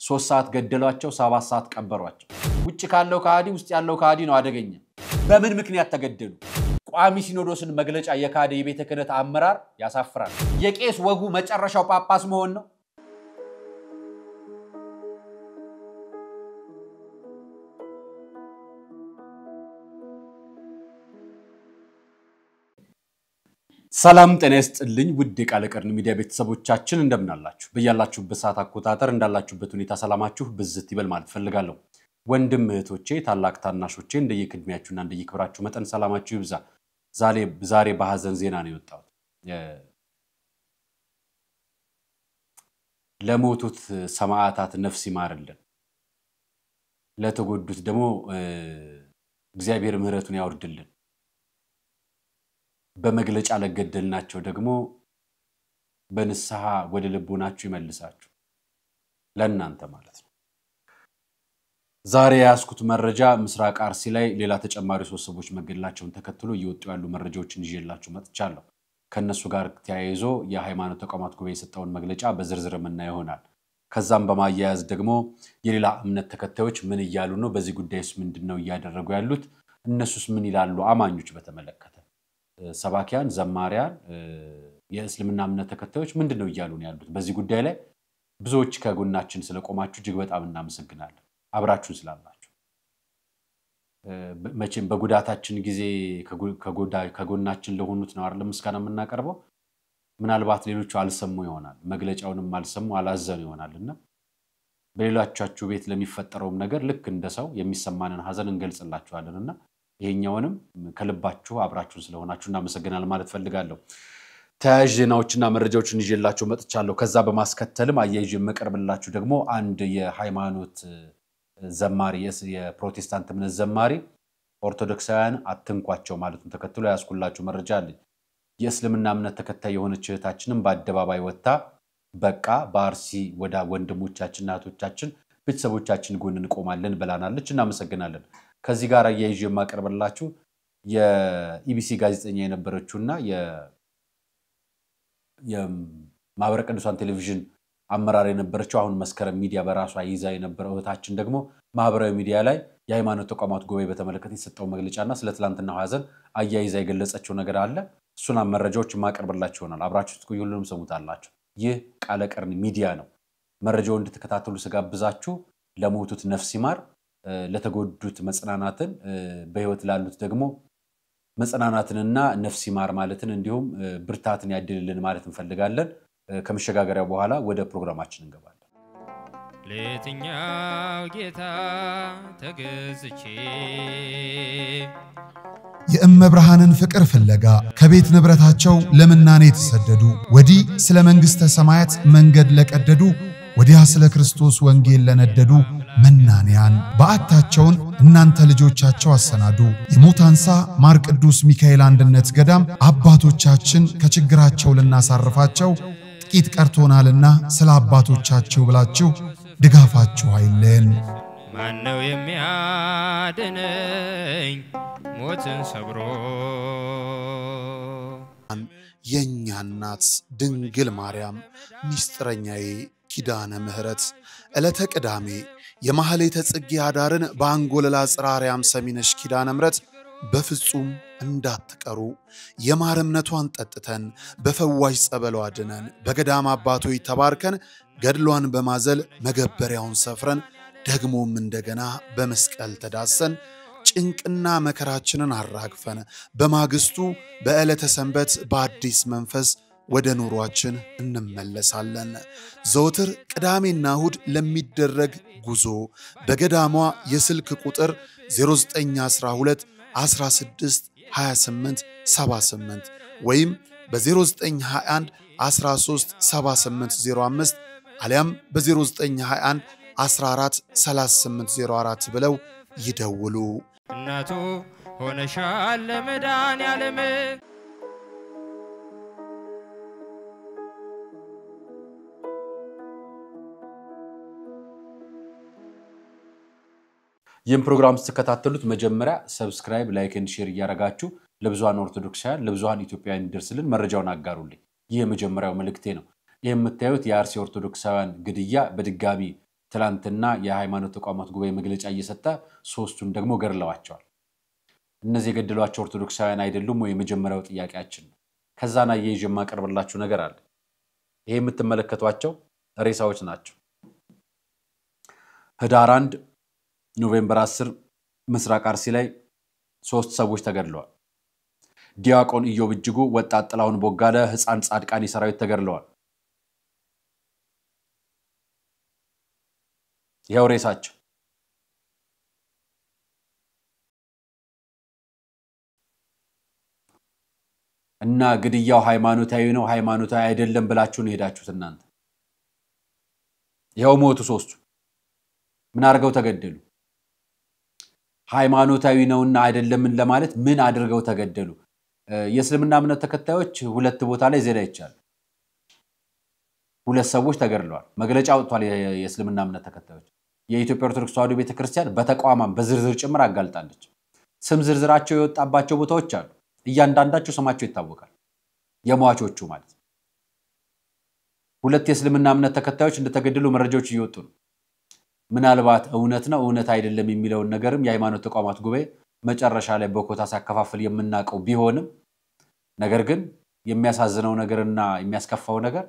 3 ሰዓት ገደሏቸው 7 ሰዓት ቀበሯቸው ውጭ ካለው ካዲ ውስጥ ያለው ካዲ ነው አደገኛ በምን ምክንያት ተገደሉ ቋሚ ሲኖዶስን መግለጫ የካደ የቤተ ክህነት አመራር ያሳፍራል የቄስ ወጉ መጨረሻው ጳጳስ መሆን ነው ሰላም ጤና ይስጥልኝ ውድ የቃለ ቀርን ሚዲያ ቤተሰቦቻችን እንደምን አላችሁ በያላችሁበት ሰዓት አቆጣጠር እንዳላችሁበት ሁኔታ ሰላማችሁ ብዝት ይበል ማለት ፈልጋለሁ ወንድም እህቶቼ ታላቅ ታናሾቼ እንደየክድሚያችሁና እንደየክብራችሁ መጠን ሰላማችሁ ይብዛ ዛሬ በሐዘን ዜና ነው የወጣው ለሞቱት ሰማዕታት ነፍስ ይማርልን ለተጎዱት ደግሞ እግዚአብሔር ምህረቱን ያወርድልን በመግለጫ ለገደልናቸው ደግሞ በንስሐ ወደ ልቦናችሁ ይመልሳችሁ ለእናንተ ማለት ነው ዛሬ ያስኩት መረጃ ምስራቅ አርሲ ላይ ሌላ ተጨማሪ 3 ሰዎች መገደላቸውን ተከትሎ እየወጡ ያሉ መረጃዎችን ይዤላችሁ መጥቻለሁ ከነሱ ጋር ተያይዞ የሃይማኖት ተቋማት ጉባኤ የሰጠውን መግለጫ በዝርዝር እና ይሆናል ከዛም በማያያዝ ደግሞ የሌላ እምነት ተከታዮች ምን ይያሉ ነው በዚህ ጉዳይስ ምንድነው ያደረጉ ያሉት እነሱስ ምን ይላሉ አማኞች በተመለከተ ሰባኪያን ዘማሪያን የእስልምና እምነት ተከታዮች ምንድነው ይያሉ ነው ያሉት በዚህ ጉዳይ ላይ ብዙዎች ከጎናችን ስለቆማችሁ እጅግ በጣም እናመሰግናለን አብራችሁን ስላላችሁ መቼም በጉዳታችን ጊዜ ከጎናችን ለሆኑት ነው አይደል ምስጋና የምናቀርበው ምናልባት ሌሎቹ አልሰሙ ይሆናል መግለጫውንም አልሰሙ አላዘኑ ይሆናልና በሌላቻችሁ ቤት ለሚፈጠረው ነገር ልክ እንደሰው የሚሰማንን ሐዘን እንገልጽላችኋለንና ይሄኛውንም ከልባችሁ አብራችሁን ስለሆናችሁ እናመሰግናለን ማለት ፈልጋለሁ ተያዥናዎችና መረጃዎችን ይዤላችሁ መጥቻለሁ ከዛ በማስከተልም አያይዤ መቀርብላችሁ ደግሞ አንድ የሃይማኖት ዘማሪ የፕሮቴስታንት እምነት ዘማሪ ኦርቶዶክሳውያን አትንኳቸው ማለቱን ተከትሎ ያስኩላችሁ መረጃ አለ የእስልምና እምነት ተከታይ የሆነች እህታችንም በአደባባይ ወጣ በቃ በአርሲ ወዳ ወንድሞቻችንና እህቶቻችን ቤተሰቦቻችን ጎን እንቆማለን ብላናለች እናመሰግናለን ከዚህ ጋር አያይዤ ማቀርብላችሁ የኢቢሲ ጋዜጠኛ የነበረችውና የማህበረ ቅዱሳን ቴሌቪዥን አመራር የነበረችው አሁን መስከረም ሚዲያ በራሷ ይዛ የነበረው እህታችን ደግሞ ማህበራዊ ሚዲያ ላይ የሃይማኖት ተቋማት ጉባኤ በተመለከተ የሰጠው መግለጫና ስለ ትላንትናው ሐዘን አያይዛ የገለጸችው ነገር አለ እሱና መረጃዎች ማቀርብላችሁ ይሆናል አብራችሁ ትቆዩ ሁሉንም ሰሙታላችሁ ይህ ቃለ ቀርን ሚዲያ ነው መረጃውን እንድትከታተሉ ስጋብዛችሁ ለሞቱት ነፍስ ይማር ለተጎዱት መጽናናትን በህይወት ላሉት ደግሞ መጽናናትንና ነፍስ ይማር ማለትን እንዲሁም ብርታትን ያድልልን ማለት እንፈልጋለን ከመሸጋገሪያው በኋላ ወደ ፕሮግራማችን እንገባለን ለየትኛው ጌታ ተገዝቼ የእመብርሃንን ፍቅር ፍለጋ ከቤት ንብረታቸው ለምናኔ ተሰደዱ ወዲ ስለ መንግስተ ሰማያት መንገድ ለቀደዱ ወዲያ ስለ ክርስቶስ ወንጌል ለነደዱ መናንያን በአታቸውን እናንተ ልጆቻቸው አሰናዱ የሞታንሳ ማር ቅዱስ ሚካኤል አንድነት ገዳም አባቶቻችን ከችግራቸው ለናሳርፋቸው ጥቂት ቀርቶናልና ስለ አባቶቻቸው ብላችሁ ድጋፋችሁ አይለን ማነው የሚያድነኝ ሞትን ሰብሮ የኛ እናት ድንግል ማርያም ሚስጥረኛዬ ኪዳነ ምህረት ዕለተ ቅዳሜ የማህሌተ ጽጌ አዳርን በአንጎለላ ጽራሪያም ሰሚነሽ ኪዳነ ምህረት በፍጹም እንዳትቀሩ የማር እምነቷን ጠጥተን በፈዋሽ ጸበሏ ድነን በገዳም አባቶች ተባርከን ገድሏን በማዘል መገበሪያውን ሰፍረን ደግሞም እንደገና በመስቀል ተዳሰን ጭንቅና መከራችንን አራግፈን በማግስቱ በዕለተ ሰንበት በአዲስ መንፈስ ወደ ኑሯችን እንመለሳለን ዘወትር ቅዳሜና እሁድ ለሚደረግ ጉዞ በገዳሟ የስልክ ቁጥር 0912 16 28 78 ወይም በ0921 13 7805 አሊያም በ0921 14 3804 ብለው ይደውሉ እናቱ ሆነሻል ለመዳን ያለም ይህን ፕሮግራም ስትከታተሉት መጀመሪያ ሰብስክራይብ ላይክ ኤንድ ሼር ያረጋችሁ ለብዙሃን ኦርቶዶክሳውያን ለብዙሃን ኢትዮጵያውያን እንዲደርስልን መረጃውን አጋሩልኝ ይህ የመጀመሪያው መልእክቴ ነው ይህ የምታዩት የአርሲ ኦርቶዶክሳውያን ግድያ በድጋሚ ትላንትና የሃይማኖት ተቋማት ጉባኤ መግለጫ እየሰጠ ሶስቱን ደግሞ ገድለዋቸዋል። እነዚህ የገደሏቸው ኦርቶዶክሳውያን አይደሉም ወይ? የመጀመሪያው ጥያቄያችን ነው። ከዛና የጀማ ቀርብላችሁ ነገር አለ። ይሄ የምትመለከቷቸው ሬሳዎች ናቸው። ህዳር 1 ኖቬምበር 10 ምስራቅ አርሲ ላይ 3 ሰዎች ተገድለዋል። ዲያቆን ኢዮብ እጅጉ፣ ወጣት ጥላሁን ቦጋለ፣ ህፃን ጻድቃኒ ሰራዊት ተገድለዋል። ይሄው ሬሳቸው እና ግድያው ሃይማኖታዊ ነው ሃይማኖታዊ አይደለም ብላችሁ ነው ሄዳችሁት እናንተ። ይሄው ሞቱ ሶስቱ። ምን አድርገው ተገደሉ? ሃይማኖታዊ ነውና አይደለም ለማለት ምን አድርገው ተገደሉ? የእስልምና እምነት ተከታዮች ሁለት ቦታ ላይ ዜና ይቻላል። ሁለት ሰዎች ተገድለዋል። መግለጫ አውጥቷል የእስልምና እምነት ተከታዮች። የኢትዮጵያ ኦርቶዶክስ ተዋሕዶ ቤተክርስቲያን በተቋማም በዝርዝር ጭምር አጋልጣለች። ስም ዝርዝራቸው የወጣባቸው ቦታዎች አሉ። እያንዳንዳቸው ስማቸው ይታወቃል። የሟቾቹ ማለት ሁለት የእስልምና እምነት ተከታዮች እንደተገደሉ መረጃዎች እየወጡ ነው። ምናልባት እውነት ነው እውነት አይደለም የሚለውን ነገርም የሃይማኖት ተቋማት ጉባኤ መጨረሻ ላይ በኮታ ሲያከፋፍል የምናቀው ቢሆንም ነገር ግን የሚያሳዝነው ነገርና የሚያስከፋው ነገር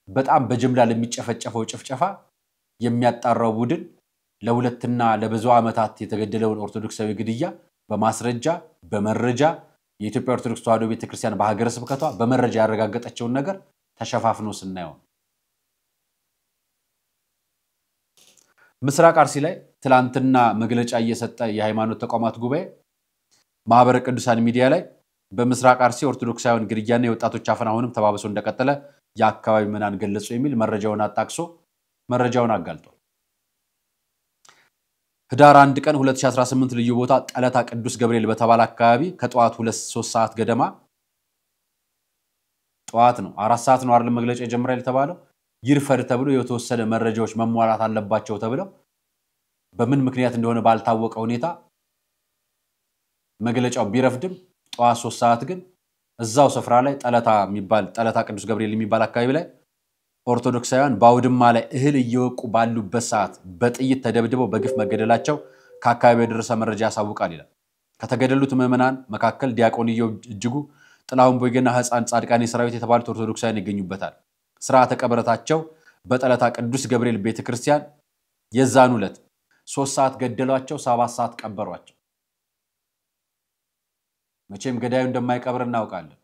በጣም በጅምላ ለሚጨፈጨፈው ጭፍጨፋ የሚያጣራው ቡድን ለሁለትና ለብዙ ዓመታት የተገደለውን ኦርቶዶክሳዊ ግድያ በማስረጃ በመረጃ የኢትዮጵያ ኦርቶዶክስ ተዋሕዶ ቤተክርስቲያን በሀገረ ስብከቷ በመረጃ ያረጋገጠችውን ነገር ተሸፋፍኖ ስናየው ምስራቅ አርሲ ላይ ትላንትና መግለጫ እየሰጠ የሃይማኖት ተቋማት ጉባኤ ማህበረ ቅዱሳን ሚዲያ ላይ በምስራቅ አርሲ ኦርቶዶክሳውያን ግድያና የወጣቶች አፈና አሁንም ተባብሶ እንደቀጠለ የአካባቢ ምናን ገለጹ የሚል መረጃውን አጣቅሶ መረጃውን አጋልጧል። ህዳር 1 ቀን 2018 ልዩ ቦታ ጠለታ ቅዱስ ገብርኤል በተባለ አካባቢ ከጧት 2-3 ሰዓት ገደማ ጧት ነው 4 ሰዓት ነው አይደል መግለጫ የጀመረው የተባለው ይርፈር ተብሎ የተወሰደ መረጃዎች መሟላት አለባቸው ተብለው በምን ምክንያት እንደሆነ ባልታወቀ ሁኔታ መግለጫው ቢረፍድም ጧት 3 ሰዓት ግን እዛው ስፍራ ላይ ጠለታ ቅዱስ ገብርኤል የሚባል አካባቢ ላይ ኦርቶዶክሳውያን ባውድማ ላይ እህል እየወቁ ባሉበት ሰዓት በጥይት ተደብድበው በግፍ መገደላቸው ከአካባቢው የደረሰ መረጃ ያሳውቃል ይላል። ከተገደሉት ምዕመናን መካከል ዲያቆን ኢዮብ እጅጉ፣ ጥላሁን ቦጋለና ህፃን ጻድቃኒ ሰራዊት የተባሉት ኦርቶዶክሳውያን ይገኙበታል። ስርዓተ ቀብራቸው በጠለታ ቅዱስ ገብርኤል ቤተክርስቲያን የዛኑ ዕለት 3 ሰዓት ገደሏቸው፣ 7 ሰዓት ቀበሯቸው። መቼም ገዳዩ እንደማይቀብር እናውቃለን።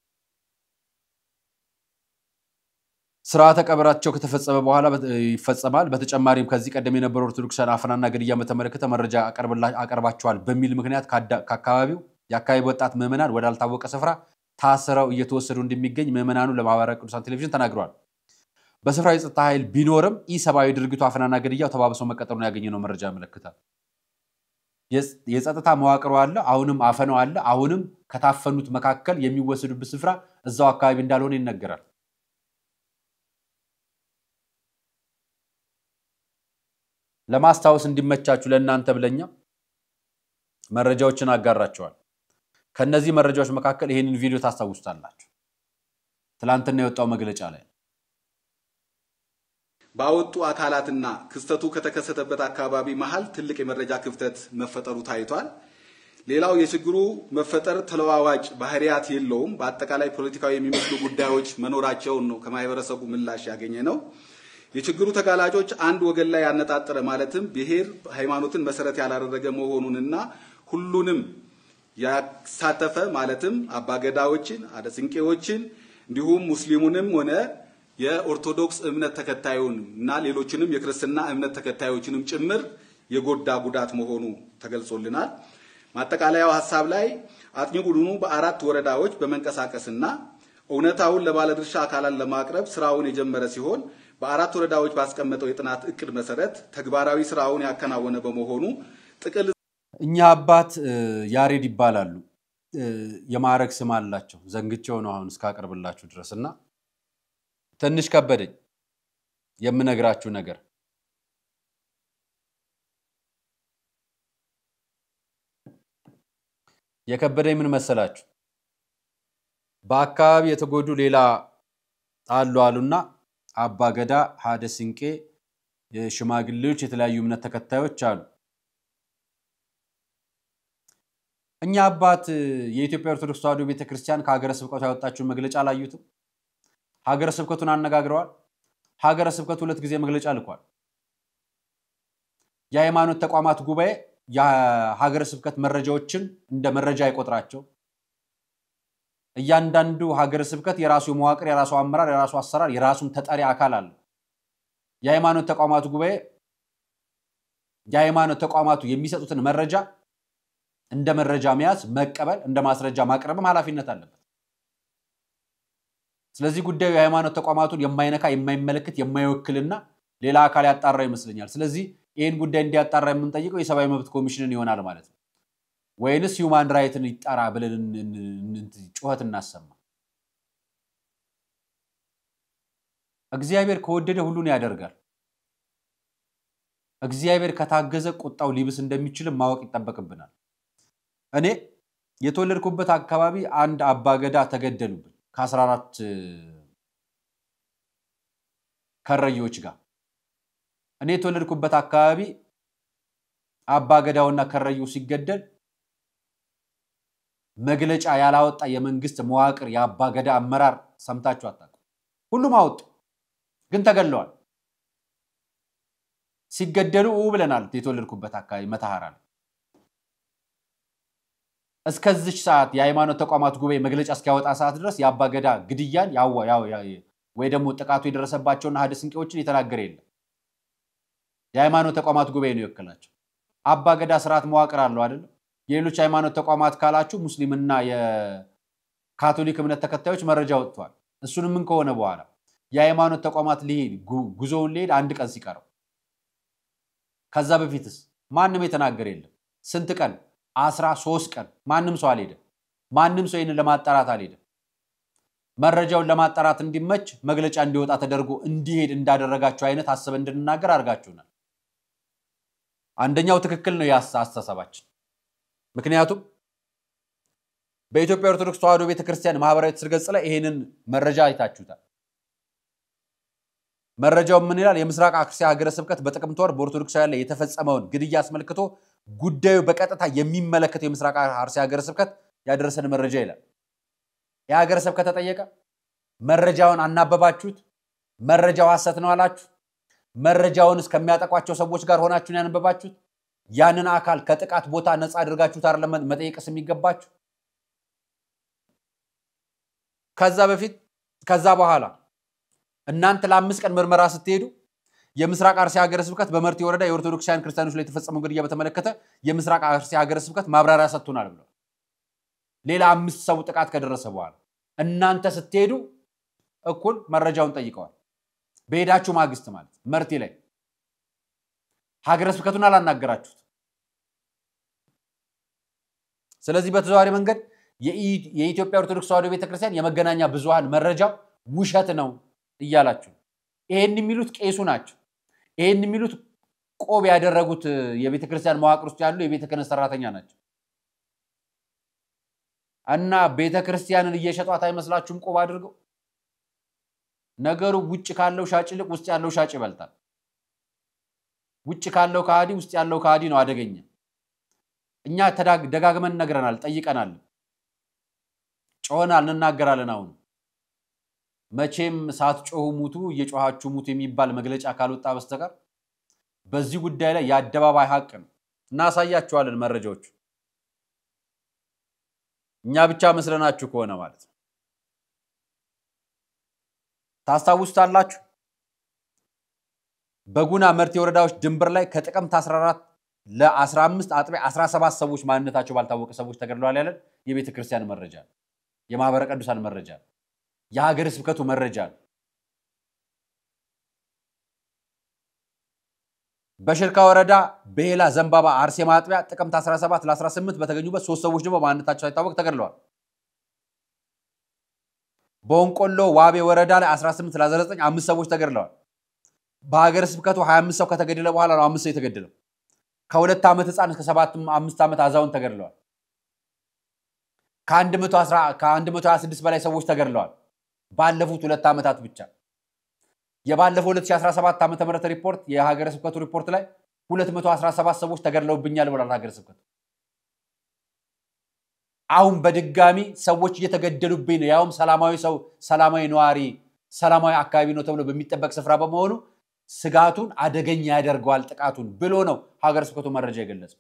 ስርዓተ ቀብራቸው ከተፈጸመ በኋላ ይፈጸማል። በተጨማሪም ከዚህ ቀደም የነበሩ ኦርቶዶክሳውያን አፈናና ግድያ በተመለከተ መረጃ አቀርባቸዋል በሚል ምክንያት ከአካባቢው የአካባቢ ወጣት ምዕመናን ወዳልታወቀ ስፍራ ታስረው እየተወሰዱ እንደሚገኝ ምዕመናኑ ለማህበረ ቅዱሳን ቴሌቪዥን ተናግረዋል። በስፍራው የጸጥታ ኃይል ቢኖርም ኢሰብአዊ ድርጊቱ አፈናና ግድያው ተባብሶ መቀጠሉን ያገኘነው መረጃ ያመለክታል። የጸጥታ መዋቅሩ አለ፣ አሁንም አፈናው አለ። አሁንም ከታፈኑት መካከል የሚወሰዱበት ስፍራ እዛው አካባቢ እንዳልሆነ ይነገራል። ለማስታወስ እንዲመቻችሁ ለእናንተ ብለኛ መረጃዎችን አጋራቸዋል። ከነዚህ መረጃዎች መካከል ይሄንን ቪዲዮ ታስታውሱታላችሁ። ትላንትና የወጣው መግለጫ ላይ ባወጡ አካላትና ክስተቱ ከተከሰተበት አካባቢ መሃል ትልቅ የመረጃ ክፍተት መፈጠሩ ታይቷል። ሌላው የችግሩ መፈጠር ተለዋዋጭ ባህሪያት የለውም። በአጠቃላይ ፖለቲካዊ የሚመስሉ ጉዳዮች መኖራቸውን ነው ከማህበረሰቡ ምላሽ ያገኘ ነው። የችግሩ ተጋላጮች አንድ ወገን ላይ ያነጣጠረ ማለትም ብሔር ሃይማኖትን መሰረት ያላደረገ መሆኑንና ሁሉንም ያሳተፈ ማለትም አባገዳዎችን አደስንቄዎችን እንዲሁም ሙስሊሙንም ሆነ የኦርቶዶክስ እምነት ተከታዩን እና ሌሎችንም የክርስትና እምነት ተከታዮችንም ጭምር የጎዳ ጉዳት መሆኑ ተገልጾልናል። ማጠቃለያው ሐሳብ ላይ አጥኚ ቡድኑ በ4 ወረዳዎች በመንቀሳቀስና እውነታውን ለባለድርሻ አካላት ለማቅረብ ስራውን የጀመረ ሲሆን በ4 ወረዳዎች ባስቀመጠው የጥናት እቅድ መሰረት ተግባራዊ ስራውን ያከናወነ በመሆኑ ጥቅል እኛ አባት ያሬድ ይባላሉ። የማዕረግ ስም አላቸው። ዘንግቼው ነው አሁን እስካቀርብላችሁ ድረስና ትንሽ ከበደኝ የምነግራችሁ ነገር። የከበደኝ ምን መሰላችሁ? በአካባቢ የተጎዱ ሌላ አሉና አባ ገዳ ሀደ ሲንቄ የሽማግሌዎች የተለያዩ እምነት ተከታዮች አሉ እኛ አባት የኢትዮጵያ ኦርቶዶክስ ተዋሕዶ ቤተክርስቲያን ከሀገረ ስብከቱ ያወጣችው መግለጫ ላዩትም ሀገረ ስብከቱን አነጋግረዋል ሀገረ ስብከቱ ሁለት ጊዜ መግለጫ ልኳል የሃይማኖት ተቋማት ጉባኤ የሀገረ ስብከት መረጃዎችን እንደ መረጃ አይቆጥራቸው እያንዳንዱ ሀገረ ስብከት የራሱ መዋቅር የራሱ አመራር የራሱ አሰራር የራሱን ተጣሪ አካል አለ የሃይማኖት ተቋማት ጉባኤ የሃይማኖት ተቋማቱ የሚሰጡትን መረጃ እንደ መረጃ መያዝ መቀበል እንደ ማስረጃ ማቅረብም ኃላፊነት አለበት ስለዚህ ጉዳዩ የሃይማኖት ተቋማቱን የማይነካ የማይመለከት የማይወክልና ሌላ አካል ያጣራ ይመስለኛል ስለዚህ ይሄን ጉዳይ እንዲያጣራ የምንጠይቀው የሰብአዊ መብት ኮሚሽንን ይሆናል ማለት ነው ወይንስ ሂውማን ራይትን ይጣራ ብለን ጩኸት እናሰማ እግዚአብሔር ከወደደ ሁሉን ያደርጋል እግዚአብሔር ከታገዘ ቁጣው ሊብስ እንደሚችል ማወቅ ይተበቅብናል እኔ የተወለድኩበት አካባቢ አንድ አባገዳ ተገደሉብን ከ14 ከረዮች ጋር እኔ የተወለድኩበት አካባቢ አባገዳውና ከረዩ ሲገደል መግለጫ ያላወጣ የመንግስት መዋቅር የአባገዳ አመራር ሰምታችሁ አጣቁ ሁሉም አወጡ ግን ተገለዋል ሲገደሉ ብለናል የተወለድኩበት አካባቢ መታሃራ እስከዚህ ሰዓት የሃይማኖት ተቋማት ጉባኤ መግለጫ እስኪያወጣ ሰዓት ድረስ የአባገዳ ግድያን ያው ወይ ደግሞ ጥቃቱ የደረሰባቸውና ሀደ ስንቄዎችን የተናገረ የለም የሃይማኖት ተቋማት ጉባኤ ነው ይወክላቸው አባገዳ ስርዓት መዋቅር አለው አይደል የሌሎች ሃይማኖት ተቋማት ካላችሁ ሙስሊምና የካቶሊክ እምነት ተከታዮች መረጃ ወጥቷል እሱንም ምን ከሆነ በኋላ የሃይማኖት ተቋማት ሊሄድ ጉዞውን ሊሄድ አንድ ቀን ሲቀረው ከዛ በፊትስ ማንንም የተናገረ የለም ስንት ቀን 13 ቀን ማንንም ሰው አልሄደ ማንንም ሰው ይሄን ለማጣራት አልሄደ መረጃውን ለማጣራት እንዲመች መግለጫ እንዲወጣ ተደርጎ እንዲሄድ እንዳደረጋቸው አይነት አስበ እንድንናገር አርጋችሁናል አንደኛው ትክክል ነው ያስተሳሰባችን ምክንያቱም በኢትዮጵያ ኦርቶዶክስ ተዋሕዶ ቤተክርስቲያን ማህበራዊ ትስርገጽ ላይ ይሄንን መረጃ አይታችሁታል መረጃው ምን ይላል የምስራቅ አክሲያ ሀገረ ስብከት በጥቅምት ወር በኦርቶዶክሳውያን ላይ የተፈጸመውን ግድያ አስመልክቶ ጉዳዩ በቀጥታ የሚመለከተው የምስራቅ አክሲያ ሀገረ ስብከት ያደረሰን መረጃ ይላል የሀገረ ስብከት ተጠየቀ መረጃውን አናበባችሁት መረጃው ሐሰት ነው አላችሁ መረጃውን እስከሚያጠቋቸው ሰዎች ጋር ሆናችሁን ያነበባችሁት ያንን አካል ከጥቃት ቦታ ነፃ አድርጋችሁት አይደለም መጠየቅስ የሚገባችሁ ከዛ በኋላ እናንተ ለ5 ቀን ምርመራ ስትሄዱ የምስራቅ አርሲያ ሀገረ ስብከት በመርቲ ወረዳ የኦርቶዶክሳውያን ክርስቲያኖች ላይ የተፈጸመው ግድያ በተመለከተ የምስራቅ አርሲያ ሀገረ ስብከት ማብራሪያ ሰጥቶናል ብለው ሌላ 5 ሰው ጥቃት ከደረሰ በኋላ እናንተ ስትሄዱ እኩል መረጃውን ጠይቀዋል በሄዳችሁ ማግስት ማለት መርቲ ላይ ሀገረ ስብከቱን አላናገራችሁት ስለዚህ በተዘዋዋሪ መንገድ የኢትዮጵያ ኦርቶዶክስ ተዋሕዶ ቤተክርስቲያን የመገናኛ ብዙሃን መረጃው ውሸት ነው ይያላችሁ ይሄን የሚሉት ቄሱ ናቸው ይሄን የሚሉት ቆብ ያደረጉት የቤተክርስቲያን መዋቅር ውስጥ ያሉ የቤተ ክህነት ሰራተኛ ናቸው እና ቤተክርስቲያንን እየሸጧት አይመስላችሁም ቆብ አድርገው ነገሩ ውጭ ካለው ሻጭ ልቅ ውስጥ ያለው ሻጭ ይበልጣል ውጭ ካለው ካዲ ውስጥ ያለው ካዲ ነው አደገኛ እኛ ደጋግመን ነግረናል ጠይቀናል ጮኸናል እንናገራለን አሁን መቼም ሳትጮሁ ሙቱ እየጮሃችሁ ሙቱ የሚባል መግለጫ ካልወጣ በስተቀር በዚህ ጉዳይ ላይ ያደባባይ ሐቅ ነው እናሳያችኋለን መረጃዎች እኛ ብቻ መስለናችሁ ከሆነ ማለት ነው ታስታውሱታላችሁ በጉና መርቲ ወረዳዎች ድንበር ላይ ከጥቅምት 14 ለ15 አጥቢያ 17 ሰዎች ማንነታቸው ባልታወቀ ሰዎች ተገድለዋል ያለን የቤተ ክርስቲያን መረጃ የማህበረ ቅዱሳን መረጃ የሀገረ ስብከቱ መረጃ በሽርካ ወረዳ በሄላ ዘንባባ አርሴማ አጥቢያ ጥቅምት 17 ለ18 በተገኙበት 3 ሰዎች ደግሞ ማንነታቸው ሳይታወቅ ተገድለዋል በወንቆሎ ዋቤ ወረዳ ላይ 18 ለ19 5 ሰዎች ተገድለዋል በሀገረ ስብከቱ 25 ሰው ከተገደለ በኋላ ነው 5 ሰው የተገደለው ከ2 ዓመት ህፃን እስከ 5 ዓመት አዛውንት ተገድለዋል ከ126 በላይ ሰዎች ተገድለዋል ባለፉት 2 ዓመታት ብቻ የባለፈው 2017 ዓመተ ምህረት ሪፖርት የሀገረ ስብከቱ ሪፖርት ላይ 217 ሰዎች ተገድለውብኛል ብሏል ሀገረ ስብከቱ። አሁን በድጋሚ ሰዎች እየተገደሉብኝ ነው ያውም ሰላማዊ ሰው ሰላማዊ ነዋሪ ሰላማዊ አካባቢ ነው ተብሎ በሚጠበቅ ስፍራ በመሆኑ ስጋቱን አደገኛ ያደርገዋል ጥቃቱን ብሎ ነው ሀገረ ስብከቱ መረጃ የገለጸው።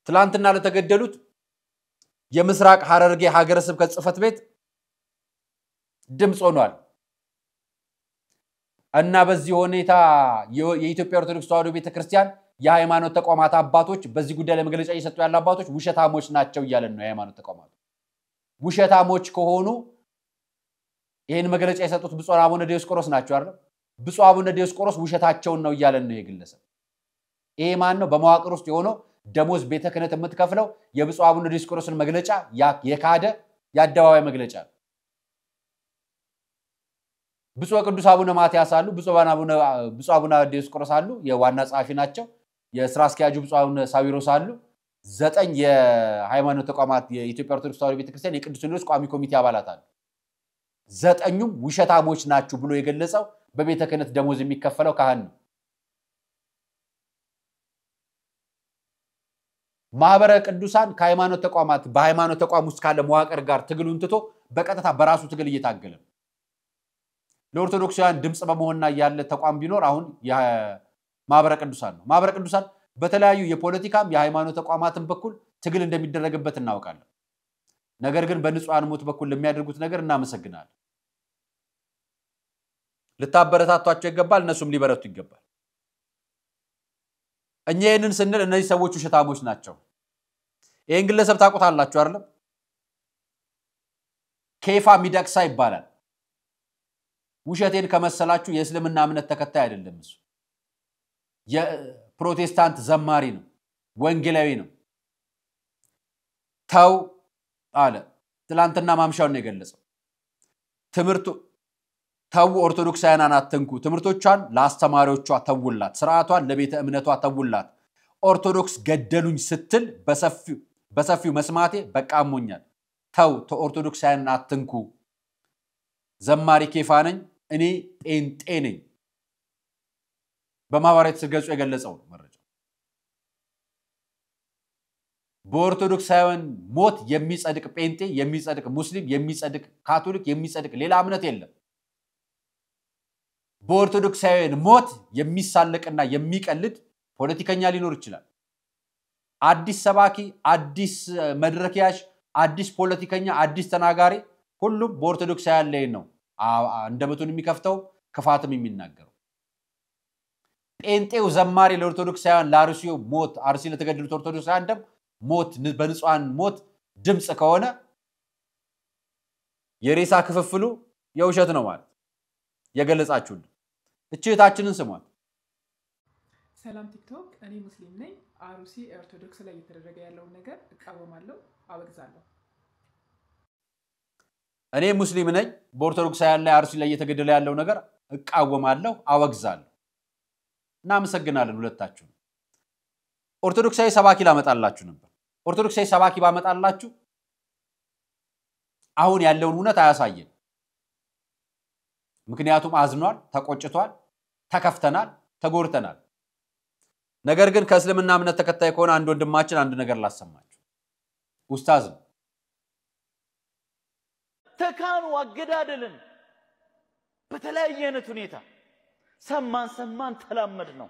ትላንትና ለተገደሉት የምስራቅ ሐረርጌ ሀገረ ስብከት ጽፈት ቤት ድምጽ ሆኗል እና በዚህ ሁኔታ የኢትዮጵያ ኦርቶዶክስ ተዋሕዶ ቤተክርስቲያን የሃይማኖት ተቋማት አባቶች በዚህ ጉዳይ ላይ መግለጫ እየሰጡ ያሉ አባቶች ውሸታሞች ናቸው እያለን ነው። የሃይማኖት ተቋማት ውሸታሞች ከሆኑ ይሄን መግለጫ የሰጡት ብፁዕ አቡነ ዲዮስቆሮስ ናቸው አይደል? ብፁዕ አቡነ ዲዮስቆሮስ ውሸታቸውን ነው እያለን ነው የግለሰብ። ይሄ ማን ነው? በመዋቅር ውስጥ የሆነው ደሞዝ ቤተ ክህነት የምትከፍለው የብፁዕ አቡነ ዲዮስቆሮስን መግለጫ የካደ የአደባባይ መግለጫ። ብፁዕ ቅዱስ አቡነ ማትያስ አሉ፣ ብፁዕ አቡነ ዲዮስቆሮስ አሉ፣ የዋና ጸሐፊ ናቸው። የሥራ አስኪያጁ ብፁዕ አቡነ ሳዊሮስ አሉ። 9 የሃይማኖት ተቋማት የኢትዮጵያ ኦርቶዶክስ ተዋሕዶ ቤተክርስቲያን የቅዱስ ሲኖዶስ ቋሚ ኮሚቴ አባላት አሉ። 9ኙም ውሸታሞች ናቸው ብሎ የገለጸው በቤተ ክህነት ደሞዝ የሚከፈለው ካህን ነው። ማህበረ ቅዱሳን ከሃይማኖት ተቋማት በሃይማኖት ተቋም ውስጥ ካለ መዋቅር ጋር ትግሉን ትቶ በቀጥታ በራሱ ትግል እየታገለ ነው። ለኦርቶዶክሳውያን ድምጽ በመሆንና ያለ ተቋም ቢኖር አሁን የማህበረ ቅዱሳን ነው። ማህበረ ቅዱሳን በተለያዩ የፖለቲካም የሃይማኖት ተቋማትን በኩል ትግል እንደሚደረግበት እናውቃለን። ነገር ግን በንጹሃን ሞት በኩል ለሚያደርጉት ነገር እናመሰግናለን። ልታበረታቷቸው ይገባል፣ እነሱም ሊበረቱ ይገባል። እኛ ይሄንን ስንል እነዚህ ሰዎች ውሸታሞች ናቸው። ይሄን ግለሰብ ታውቁታላችሁ አይደል? ኬፋ ሚደቅሳ ይባላል። ውሸቴን ከመሰላችሁ የእስልምና እምነት ተከታይ አይደለም እሱ። የፕሮቴስታንት ዘማሪ ነው፣ ወንጌላዊ ነው። ተው አለ። ትላንትና ማምሻውን ነው የገለጸው። ትምህርቱ ተው ኦርቶዶክሳውያን አትንኩ፣ ትምህርቶቿን ለአስተማሪዎቿ ተውላት፣ ስርዓቷን ለቤተ እምነቷ ተውላት። ኦርቶዶክስ ገደሉኝ ስትል በሰፊው መስማቴ በቃ አሞኛል። ተው ኦርቶዶክሳውያን አትንኩ። ዘማሪ ኬፋ ነኝ፣ እኔ ጤንጤ ነኝ። በማህበራዊ ትስስር ገጹ የገለጸው መረጃ። በኦርቶዶክሳውያን ሞት የሚጸድቅ ጴንጤ፣ የሚጸድቅ ሙስሊም፣ የሚጸድቅ ካቶሊክ፣ የሚጸድቅ ሌላ እምነት የለም። በኦርቶዶክሳውያን ሞት የሚሳለቅና የሚቀልድ ፖለቲከኛ ሊኖር ይችላል። አዲስ ሰባኪ፣ አዲስ መድረክ ያዥ፣ አዲስ ፖለቲከኛ፣ አዲስ ተናጋሪ ሁሉም በኦርቶዶክሳውያን ላይ ነው እንደበቱን የሚከፍተው ክፋትም የሚናገረው። ጴንጤው ዘማሪ ለኦርቶዶክሳውያን ለአርሲው ሞት አርሲ ለተገደሉት ኦርቶዶክሳውያን ደም ሞት በንጹሃን ሞት ድምጽ ከሆነ የሬሳ ክፍፍሉ የውሸት ነው ማለት የገለጻችሁልን። እቺታችንን ስሟት። ሰላም ቲክቶክ፣ እኔ ሙስሊም ነኝ። አርሲ ኦርቶዶክስ ላይ እየተደረገ ያለውን ነገር እቃወማለሁ፣ አወግዛለሁ። እኔ ሙስሊም ነኝ፣ በኦርቶዶክሳውያን ላይ አርሲ ላይ እየተገደለ ያለው ነገር እቃወማለሁ፣ አወግዛለሁ። እናመሰግናለን ሁለታችሁ። ኦርቶዶክሳዊ ሰባኪ ላመጣላችሁ ነበር። ኦርቶዶክሳዊ ሰባኪ ባመጣላችሁ አሁን ያለውን እውነት አያሳየን። ምክንያቱም አዝኗል፣ ተቆጭቷል፣ ተከፍተናል፣ ተጎርተናል። ነገር ግን ከእስልምና እምነት ተከታይ ከሆነ አንድ ወንድማችን አንድ ነገር ላሰማችሁ። ኡስታዝ ተካኑ አገዳደልን በተለያየ አይነት ሁኔታ ሰማን ተላመድ ነው።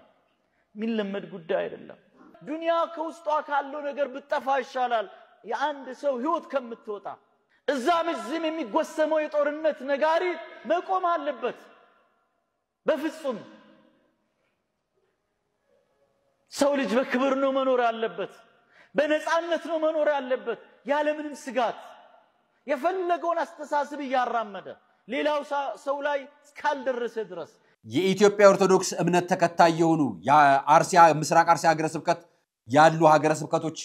የሚለመድ ጉዳይ አይደለም። ዱንያ ከውስጧ ካለው ነገር ብትጠፋ ይሻላል የአንድ ሰው ህይወት ከምትወጣ። እዛም እዚህም የሚጎሰመው የጦርነት ነጋሪ መቆም አለበት። በፍጹም ሰው ልጅ በክብር ነው መኖር ያለበት፣ በነፃነት ነው መኖር ያለበት፣ ያለምንም ስጋት የፈለገውን አስተሳሰብ ያራመደ ሌላው ሰው ላይ እስካልደረሰ ድረስ። የኢትዮጵያ ኦርቶዶክስ እምነት ተከታይ የሆኑ ምስራቅ አርሲ ሀገረ ስብከት ያሉ ሀገረ ስብከቶች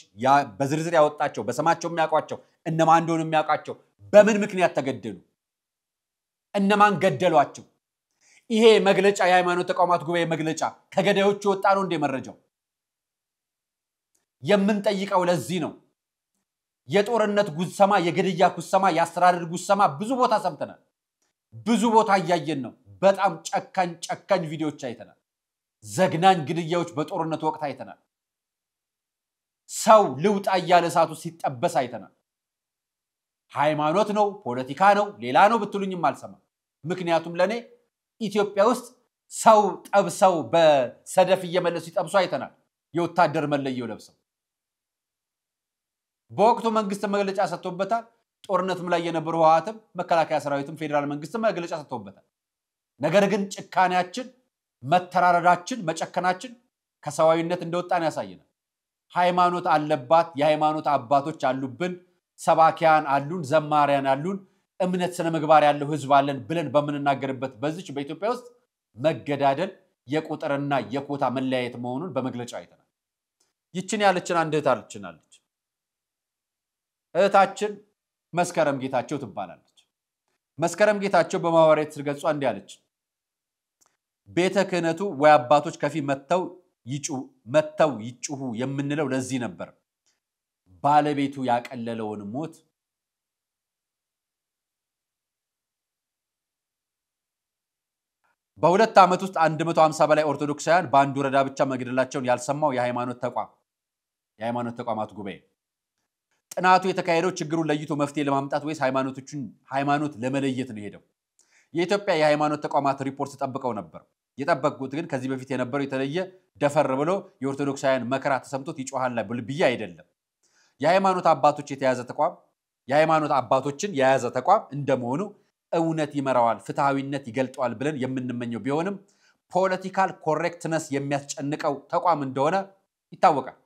በዝርዝር ያወጣቸው በስማቸው የሚያውቋቸው እነማን እንደሆኑ የሚያውቃቸው በምን ምክንያት ተገደሉ፣ እነማን ገደሏቸው? ይሄ መግለጫ የሃይማኖት ተቋማት ጉባኤ መግለጫ ከገዳዮቹ ወጣ ነው እንደ መረጃው? የምንጠይቀው ለዚህ ነው። የጦርነት ጉሰማ፣ የግድያ ጉሰማ፣ የአስተዳደር ጉሰማ ብዙ ቦታ ሰምተናል። ብዙ ቦታ እያየን ነው በጣም ጨካኝ ቪዲዮዎች አይተናል ዘግናኝ ግድያዎች በጦርነት ወቅት አይተናል ሰው ልውጣ እያለ እሳቱ ሲጠበስ አይተናል ሃይማኖት ነው ፖለቲካ ነው ሌላ ነው ብትሉኝም አልሰማም ምክንያቱም ለኔ ኢትዮጵያ ውስጥ ሰው ጠብሰው በሰደፍ እየመለሱ ይጠብሱ አይተናል የወታደር መለየው ለብሰው በወቅቱ መንግስት መግለጫ ሰጥቶበታል ጦርነቱም ላይ የነበሩ ህወሓትም መከላከያ ሰራዊትም ፌደራል መንግስት መግለጫ ሰጥቶበታል ነገር ግን ጭካኔያችን መተራረዳችን መጨከናችን ከሰዋዊነት እንደወጣን ያሳየናል ሃይማኖት አለባት የሃይማኖት አባቶች አሉብን ሰባኪያን አሉን ዘማሪያን አሉን እምነት ስነ ምግባር ያለው ህዝብ አለን ብለን በመናገርበት በዚች በኢትዮጵያ ውስጥ መገዳደል የቁጥርና የኮታ መለያየት መሆኑን በመግለጫው አይተናል ይችን ያለችን አንድ እህታችን አለች እህታችን መስከረም ጌታቸው ትባላለች መስከረም ጌታቸው በማህበራዊ ትስስር ገጿ እንዲህ አለች ቤተ ክህነቱ ወይ አባቶች ከፊ መተው ይጩሁ የምንለው ለዚህ ነበር ባለቤቱ ያቀለለውን ሞት በሁለት ዓመት ውስጥ 150 በላይ ኦርቶዶክሳውያን በአንድ ወረዳ ብቻ መግደላቸውን ያልሰማው የሃይማኖት ተቋማት ጉባኤ ጥናቱ የተካሄደው ችግሩን ለይቶ መፍትሄ ለማምጣት ወይስ ሃይማኖት ለመለየት ነው ሄደው የኢትዮጵያ የሃይማኖት ተቋማት ሪፖርት ተጠብቀው ነበር የጠበቁት ግን ከዚህ በፊት የነበረው የተለየ ደፈር ብሎ የኦርቶዶክሳውያን መከራ ተሰምቶት ይጮሃል ላይ ብልብያ አይደለም የሃይማኖት አባቶችን የያዘ ተቋም እንደመሆኑ እውነት ይመራዋል ፍትሃዊነት ይገልጣዋል ብለን የምንመኘው ቢሆንም ፖለቲካል ኮሬክትነስ የሚያስጨንቀው ተቋም እንደሆነ ይታወቃል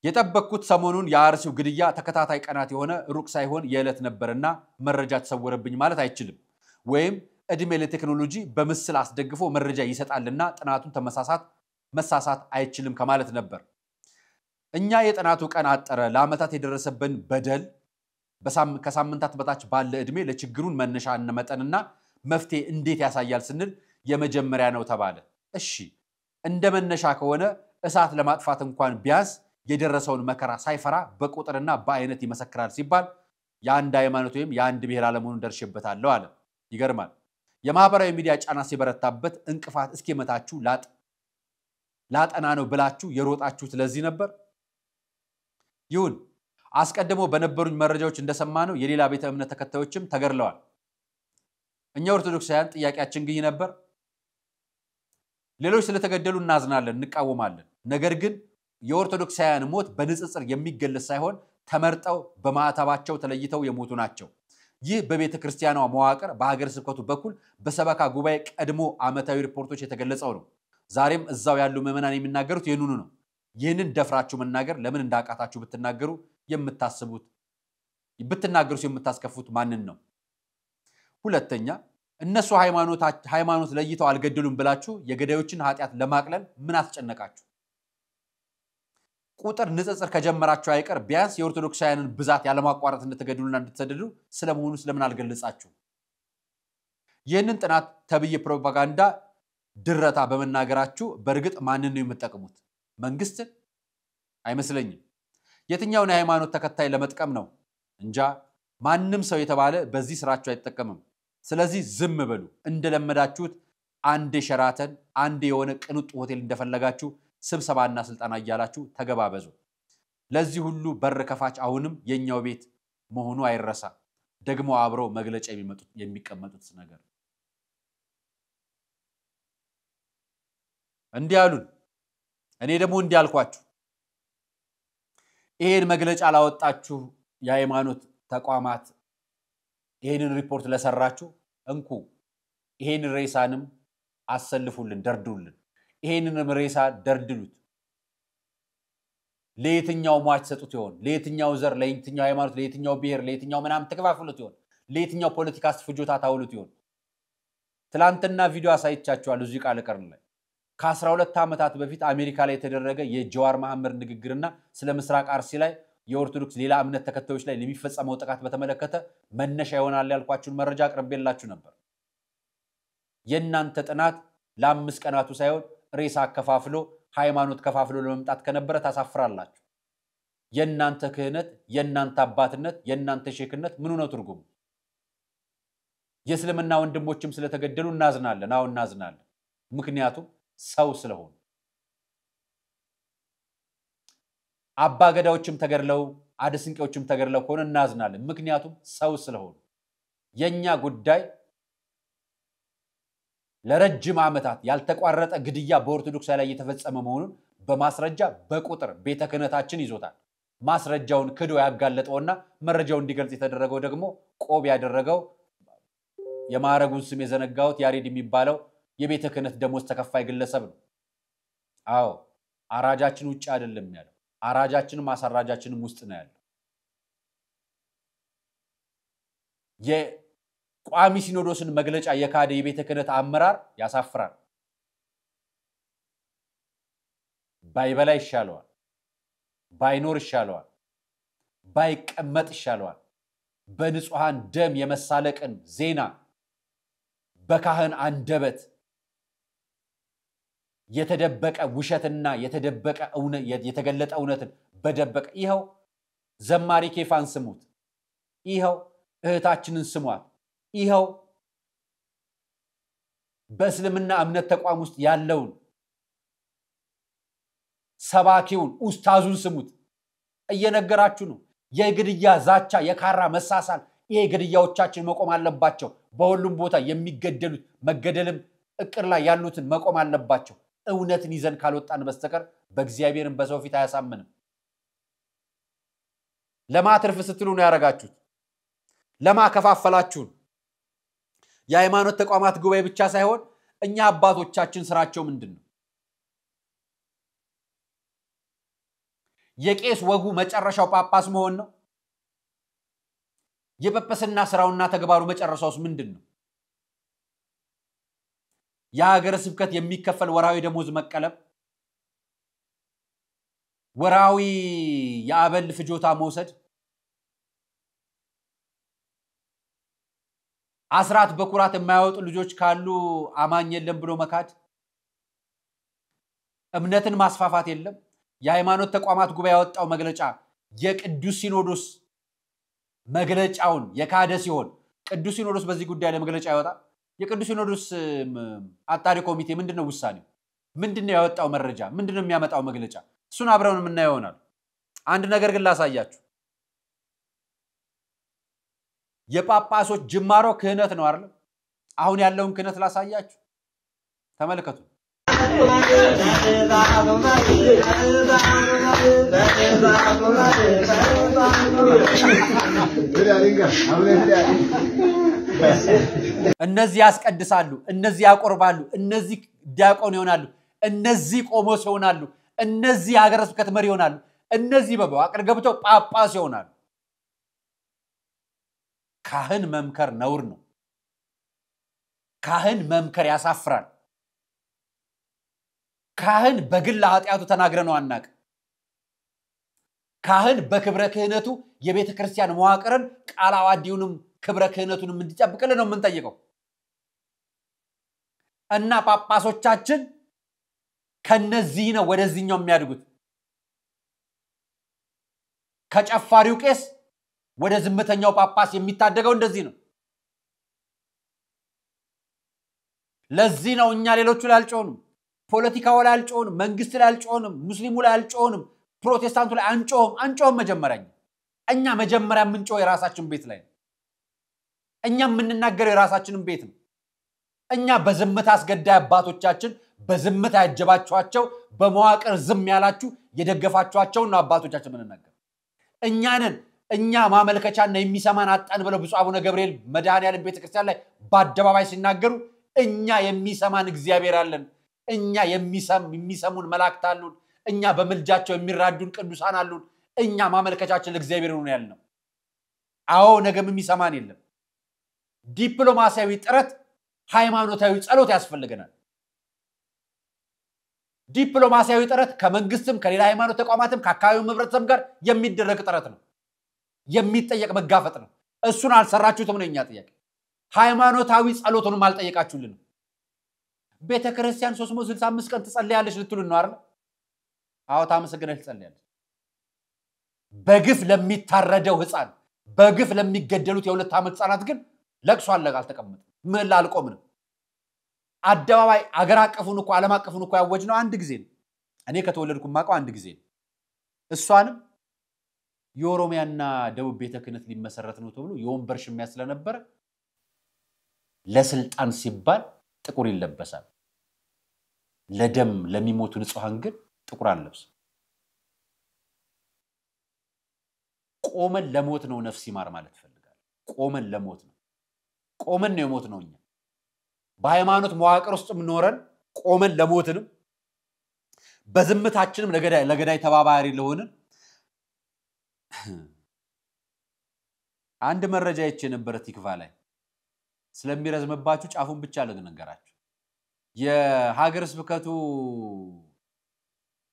የጠበቁት ሰሞኑን የአርሲው ግድያ ተከታታይ ቀናት የሆነ ሩቅ ሳይሆን የዕለት ነበርና መረጃ ተሰወረብኝ ማለት አይችልም ወይም እድሜ ለቴክኖሎጂ በምስል አስደግፎ መረጃ ይሰጣልና ጥናቱን መሳሳት አይችልም ከማለት ነበር እኛ የጥናቱ ቀን አጠረ ለአመታት የደረሰብን በደል ከሳምንታት በታች ባለ እድሜ ለችግሩን መነሻ መጠንና መፍትሄ እንዴት ያሳያል ስንል የመጀመሪያ ነው ተባለ እሺ እንደ መነሻ ከሆነ እሳት ለማጥፋት እንኳን ቢያንስ የደረሰውን መከራ ሳይፈራ በቁጥርና በአይነት ይመሰክራል ሲባል የአንድ ሃይማኖት ወይም የአንድ ብሔር አለመሆኑን ደርሼበታለሁ አለ ይገርማል የማህበራዊ ሚዲያ ጫና ሲበረታበት እንቅፋት እስኪመታችሁ ላጠና ነው ብላችሁ የሮጣችሁ ስለዚህ ነበር ይሁን አስቀድሞ በነበሩኝ መረጃዎች እንደሰማነው የሌላ ቤተ እምነት ተከታዮችም ተገርለዋል እኛ ኦርቶዶክሳውያን ጥያቄያችን ግን ነበር ሌሎች ስለተገደሉ እናዝናለን እንቃወማለን ነገር ግን የኦርቶዶክሳውያን ሞት በንጽጽር የሚገለጽ ሳይሆን ተመርጠው በማዕተባቸው ተለይተው የሞቱ ናቸው ይህ በቤተ ክርስቲያኗ መዋቅር በሀገር ስብከቱ በኩል በሰበካ ጉባኤ ቀድሞ አመታዊ ሪፖርቶች የተገለጸው ነው ዛሬም እዛው ያሉ ምዕመናን የሚናገሩት ይህንኑ ነው ይህንን ደፍራችሁ መናገር ለምን እንዳቃታችሁ ብትናገሩስ የምታስከፉት ማንን ነው ሁለተኛ እነሱ ሃይማኖት ለይተው አልገደሉም ብላችሁ የገዳዮችን ኃጢያት ለማቅለል ምን አስጨነቃችሁ ቁጥር ንጽጽር ከጀመራችሁ አይቀር ቢያንስ የኦርቶዶክሳውያንን ብዛት ያለማቋረጥ እንድትገድሉና እንድትሰደዱ ስለመሆኑ ስለምን አልገለጻችሁ ይህንን ጥናት ተብዬ ፕሮፓጋንዳ ድረታ በመናገራችሁ በርግጥ ማንን ነው የምትጠቅሙት መንግስትን አይመስለኝም የትኛውን የሃይማኖት ተከታይ ለመጥቀም ነው እንጃ ማንንም ሰው የተባለ በዚህ ስራችሁ አይተጠቀምም ስለዚህ ዝም በሉ እንደለመዳችሁት አንድ ሸራተን አንድ የሆነ ቅንጡ ሆቴል እንደፈለጋችሁ ስብሰባና ስልጣና ያያላችሁ ተገባበዙ ለዚህ ሁሉ በር ከፋች አሁንም የኛው ቤት መሆኑ አይረሳ ደግሞ አብረው መግለጫ የሚቀመጡት ነገር እንዲያሉን እኔ ደግሞ እንዲያልኳችሁ ይሄን መግለጫ ላወጣችሁ የሃይማኖት ተቋማት ይሄንን ሪፖርት ለሰራችሁ እንኩ ይሄን ሬሳንም አሰልፉልን ደርዱልን ይሄንን ሬሳ ደርድሉት ለየትኛው ሟች ሰጡት ይሆን ለየትኛው ዘር ለየትኛው ሃይማኖት ለየትኛው ብሔር ለየትኛው ምናም ተከፋፍሉት ይሆን ለየትኛው ፖለቲካ ፍጆታ ታውሉት ይሆን ትላንትና ቪዲዮ አሳይቻችኋለሁ እዚህ ቃል ቀርን ላይ ከ12 ዓመታት በፊት አሜሪካ ላይ የተደረገ የጀዋር መሐመድ ንግግርና ስለ ምስራቅ አርሲ ላይ የኦርቶዶክስ ሌላ እምነት ተከታዮች ላይ ለሚፈጸመው ጥቃት በተመለከተ መነሻ ይሆናል ያልኳችሁን መረጃ አቅርቤላችሁ ነበር የናንተ ጥናት ለአምስት ቀናቱ ሳይሆን ሬሳ ከፋፍሎ ሃይማኖት ከፋፍሎ ለመምጣት ከነበረ ታሳፍራላችሁ የናንተ ክህነት የናንተ አባትነት የናንተ ሼክነት ምን ነው ትርጉሙ የእስልምና ወንድሞችም ስለተገደሉ እናዝናለን አው እናዝናለን ምክንያቱም ሰው ስለሆኑ አባ ገዳዎችም ተገድለው አደስንቄዎችም ተገድለው ሆነ እናዝናለን ምክንያቱም ሰው ስለሆኑ የኛ ጉዳይ ለረጅም ዓመታት ያልተቋረጠ ግድያ በኦርቶዶክስ ላይ የተፈጸመ መሆኑን በማስረጃ በቁጥር ቤተ ክህነታችን ይዞታል ማስረጃውን ክዶ ያጋለጠውና መረጃው እንዲገልጽ የተደረገው ደግሞ ቆብ ያደረገው የማረጉን ስም የዘነጋውት ያሬድ የሚባለው የቤተ ክህነት ደሞዝ ተከፋይ ግለሰብ ነው አዎ አራጃችን ውጭ አይደለም ያለው አራጃችንም ማሰራጃችንም ውስጥ ነው ያለው የቋሚ ሲኖዶስን መግለጫ የካደ የቤተ ክህነት አመራር ያሳፍራል ባይበላ ይሻለዋል ባይኖር ይሻለዋል ባይቀመጥ ይሻለዋል በንጹሃን ደም የመሳለቅን ዜና በካህን አንደበት የተደበቀ ውሸትና የተደበቀ የተገለጠ እውነትን በደበቀ ይሄው ዘማሪ ኬፋን ስሙት ይሄው እህታችንን ስሟት ይሄው በእስልምና እምነት ተቋም ውስጥ ያለውን ሰባኪውን ኡስታዙን ስሙት እየነገራችሁ ነው የግድያ ዛቻ የካራ መሳሳል ይሄ ግድያዎቻችን መቆም አለባቸው በሁሉም ቦታ የሚገደሉት መገደልም እቅር ላይ ያሉትን መቆም አለባቸው እውነትን ይዘን ካልወጣን በስተቀር በእግዚአብሔርን በሰው ፊት አያሳምንም ለማትርፍ ስትሉ ነው ያረጋችሁት ለማከፋፈላችሁ የሃይማኖት ተቋማት ጉባኤ ብቻ ሳይሆን እኛ አባቶቻችን ስራቸው ምንድነው የቄስ ወጉ መጨረሻው ጳጳስ መሆን ነው የጳጳስና ስራውና ተግባሩ መጨረሻውስ ምንድነው የሀገረ ስብከት የሚከፈል ወራዊ ደሞዝ መቀለብ ወራዊ የአበል ፍጆታ መውሰድ አስራት በኩራት የማያወጡ ልጆች ካሉ አማኝ የለም ብሎ መካድ እምነትን ማስፋፋት የለም የሃይማኖት ተቋማት ጉባኤ ያወጣው መግለጫ የቅዱስ ሲኖዶስ መግለጫውን የካደ ሲሆን ቅዱስ ሲኖዶስ በዚህ ጉዳይ ላይ መግለጫ ያወጣ የቅዱስ ሲኖዶስ አጣሪ ኮሚቴ ምንድነው ውሳኔው ምንድነው ያወጣው መረጃ ምንድነው የሚያመጣው መግለጫ እሱን አብረውን ምናየው ይሆናል አንድ ነገር ግን ላሳያችሁ የጳጳሶች ጅማሮ ክህነት ነው አይደል አሁን ያለውን ክህነት ላሳያችሁ ተመልከቱ እነዚህ ያስቀድሳሉ እነዚህ ያቆርባሉ እነዚህ ዲያቆን ይሆናሉ እነዚህ ቆሞስ ይሆናሉ እነዚህ ሀገረ ስብከት መሪ ይሆናሉ እነዚህ በመዋቅር ገብተው ጳጳስ ይሆናሉ ካህን መምከር ነውር ነው ካህን መምከር ያሳፍራል ካህን በግል ኃጢያቱ ተናግረነው አናቅ ካህን በክብረ ክህነቱ የቤተ ክርስቲያን መዋቅርን ቃል አዋዲውንም ክብረ ክህነቱንም እንዲጠብቅልን ነው የምንጠይቀው እና ጳጳሶቻችን ከነዚህ ነው ወደዚህኛው የሚያድጉት ከጨፋሪው ቄስ ወደ ዝምተኛው ጳጳስ የሚታደገው እንደዚህ ነው ለዚህ ነው እኛ ሌሎቹ ላይ አልጮንም ፖለቲካው ላይ አልጮንም መንግስት ላይ አልጮንም ሙስሊሙ ላይ አልጮንም ፕሮቴስታንቱ ላይ አንጮም መጀመሪያ እኛ መጀመሪያ ምንጮ የራሳችን ቤት ላይ እኛ ምንናገረው የራሳችንን ቤት ነው እኛ በዝምታ አስገዳይ አባቶቻችን በዝምታ ያጀባቸዋቸው በመዋቅር ዝም ያላችሁ የደገፋቸዋቸው ነው አባቶቻችን ምንናገር እኛ ማመልከቻና የሚሰማን አጣን ብለው ብፁዕ አቡነ ገብርኤል መድኃኔዓለም ቤተክርስቲያን ላይ በአደባባይ ሲናገሩ እኛ የሚሰማን እግዚአብሔር አለን እኛ የሚሰሙን መላእክት አሉን እኛ በመልጃቸው የሚራዱን ቅዱሳን አሉን እኛ ማመልከቻችን ለእግዚአብሔር ነው ያልነው አዎ ነገም የሚሰማን የለም ዲፕሎማሲያዊ ጥረት ሃይማኖታዊ ጸሎት ያስፈልገናል ዲፕሎማሲያዊ ጥረት ከመንግስትም ከሌላ ሃይማኖት ተቋማትም ከአካባቢው ህብረተሰብ ጋር የሚደረግ ጥረት ነው የሚጠየቅ መጋፈጥ ነው እሱን አልሰራችሁትም ነው እኛ ጥያቄ ሃይማኖታዊ ጸሎቱንም አልጠየቃችሁልን ቤተክርስቲያን 365 ቀን ትጸልያለች ልትሉን ነው አይደል አዎ ታመሰግነሽ ትጸልያለች በግፍ ለሚታረደው ህፃን በግፍ ለሚገደሉት የሁለት ዓመት ህፃናት ግን ለቅሶ አለቅ አልተቀመጥም ምህላ አልቆምንም አደባባይ አገር አቀፉን እኮ ዓለም አቀፉን እኮ ያወጅነው አንድ ጊዜ ነው እኔ ከተወለድኩ ማቀው አንድ ጊዜ ነው እሷንም የኦሮሚያና ደቡብ ቤተ ክህነት ሊመሰረት ነው ተብሎ የወንበር ሽሚያ ስለነበረ ለስልጣን ሲባል ጥቁር ይለበሳል ለደም ለሚሞቱ ንጹሃን ግን ጥቁር አለብስ ቆመን ለሞት ነው ነፍስ ይማር ማለት ፈልጋል ቆመን ለሞት ነው ቆመን ነው የሞት ነው እኛ በሃይማኖት መዋቅር ውስጥም ኖረን ቆመን ለሞትንም በዝምታችንም ለገዳይ ተባባሪ ለሆነን አንድ መረጃ ይቼ ነበር ቲክቫ ላይ ስለሚረዝምባችሁ ጫፉን ብቻ ለነገራችሁ የሀገር ስብከቱ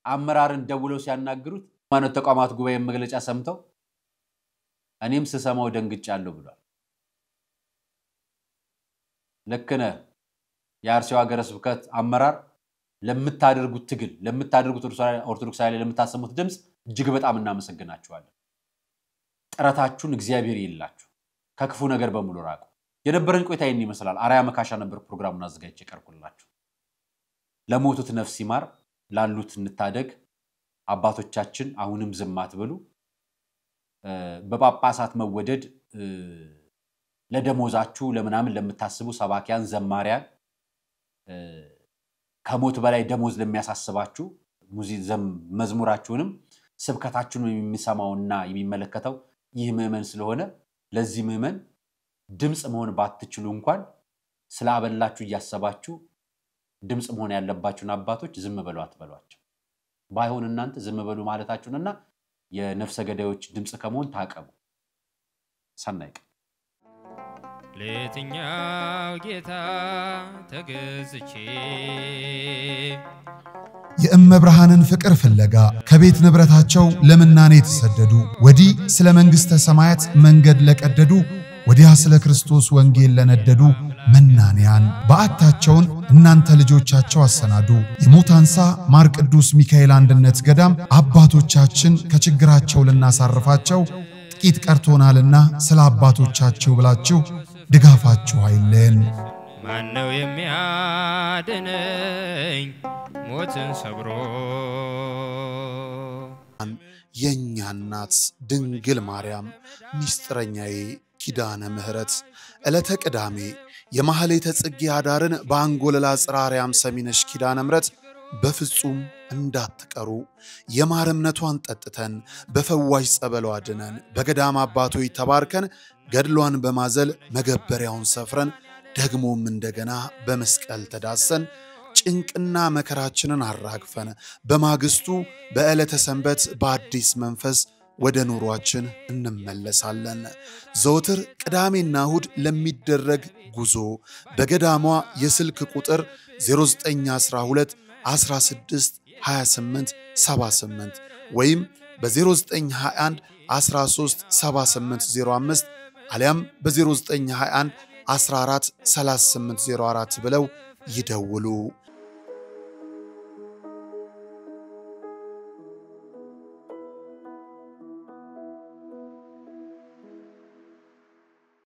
አመራርን ደውለው ሲያናግሩት ሃይማኖት ተቋማት ጉባኤ መግለጫ ሰምተው እኔም ስሰማው ደንግጫለሁ ብሏል ለከነ የአርሲው ሀገር ስብከት አመራር ለምታደርጉት ትግል ለምታደርጉት ኦርቶዶክሳዊ ለምታሰሙት ድምጽ እጅግ በጣም እናመሰግናችኋለን ጥረታችሁን እግዚአብሔር ይላችሁ ከክፉ ነገር በሙሉ ራቁ የነበረን ቆይታ ይሄን ይመስላል አራያ መካሻ ነበር ፕሮግራሙን አዘጋጅቼ ቀርኩላችሁ ለሞቱት ነፍስ ይማር ላሉት እንታደግ አባቶቻችን አሁንም ዝማት ብሉ በጳጳሳት መወደድ ለደሞዛችሁ ለምናምን ለምታስቡ ሰባኪያን ዘማሪያን ከሞት በላይ ደሞዝ ለሚያሳስባችሁ መዝሙራችሁንም ስብከታችሁን የሚሰማውና የሚመለከተው ይህ ምእመን ስለሆነ ለዚህ ምእመን ድምጽ መሆን ባትችሉ እንኳን ስላበላችሁ ያያሰባችሁ ድምጽ መሆን ያለባችሁን አባቶች ዝም በሉ አትበሏቸው ባይሆን እናንተ ዝም በሉ ማለታችሁንና የነፍሰ ገዳዮች ድምጽ ከመሆን ታቀቡ ሰናይቅ ለየትኛው ጌታ ተገዝቼ የእመብርሃንን ፍቅር ፍለጋ ከቤት ንብረታቸው ለምናኔ ተሰደዱ ወዲህ ስለ መንግስተ ሰማያት መንገድ ለቀደዱ ወዲያ ስለ ክርስቶስ ወንጌል ለነደዱ መናንያን በአታቸውን እናንተ ልጆቻቸው አሰናዱ የሞታንሳ ማር ቅዱስ ሚካኤል አንድነት ገዳም አባቶቻችን ከችግራቸው ለናሳርፋቸው ጥቂት ቀርቶናልና ስለ አባቶቻቸው ብላችሁ ድጋፋችሁ አይለን ማነው የሚያድነኝ ሞትን ሰብሮ የኛ እናት ድንግል ማርያም ሚስጥረኛዬ ኪዳነ ምህረት ዕለተ ቅዳሜ የማህሌተ ጽጌ አዳርን በአንጎለላ ጽራሪያም ሰሚነሽ ኪዳነ ምህረት በፍጹም እንዳትቀሩ የማርምነቷን ጠጥተን በፈዋሽ ጸበሏ ድነን በገዳም አባቶይ ተባርከን ገድሏን በማዘል መገበሪያውን ሰፍረን ደግሞም እንደገና በመስቀል ተዳሰን ጭንቅና መከራችንን አራግፈን በማግስቱ በዕለተ ሰንበት በአዲስ መንፈስ ወደ ኑሯችን እንመለሳለን ዘወትር ቅዳሜና እሁድ ለሚደረግ ጉዞ በገዳሟ የስልክ ቁጥር 0912 16 28 78 ወይም በ0921 13 7805 አሊያም በ0921 14 3804 ብለው ይደውሉ